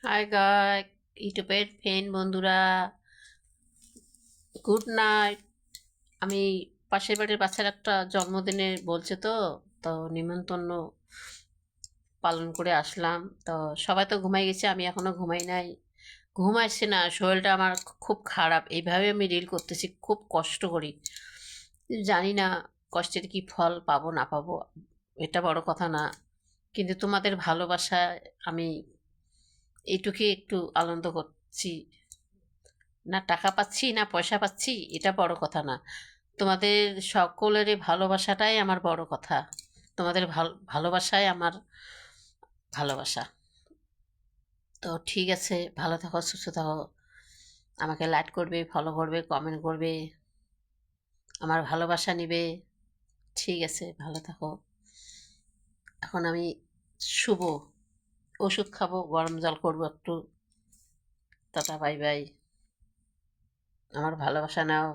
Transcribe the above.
High গাই ইউটিউবের friend বন্ধুরা, good night. আমি পাশের বাড়ির বাচ্চার একটা জন্মদিনে বলছে, তো তো নিমন্ত্রণ পালন করে আসলাম। তো সবাই তো ঘুমাই গেছে, আমি এখনো ঘুমাই নাই। ঘুম আসছে না, শরীরটা আমার খুব খারাপ। এইভাবে আমি রিল করতেছি, খুব কষ্ট করি। জানি না কষ্টের কি ফল পাবো না পাবো, এটা বড় কথা না, কিন্তু তোমাদের ভালোবাসায় আমি এইটুকুই একটু আনন্দ করছি। না টাকা পাচ্ছি না পয়সা পাচ্ছি, এটা বড় কথা না। তোমাদের সকলেরই ভালোবাসাটাই আমার বড় কথা। তোমাদের ভালোবাসাই আমার ভালোবাসা। তো ঠিক আছে, ভালো থাকো, সুস্থ থাকো। আমাকে লাইক করবে, ফলো করবে, কমেন্ট করবে, আমার ভালোবাসা নিবে। ঠিক আছে, ভালো থাকো। এখন আমি শুভ ওষুধ খাবো, গরম জল করবো একটু। Tata, bye bye. আমার ভালোবাসা নাও।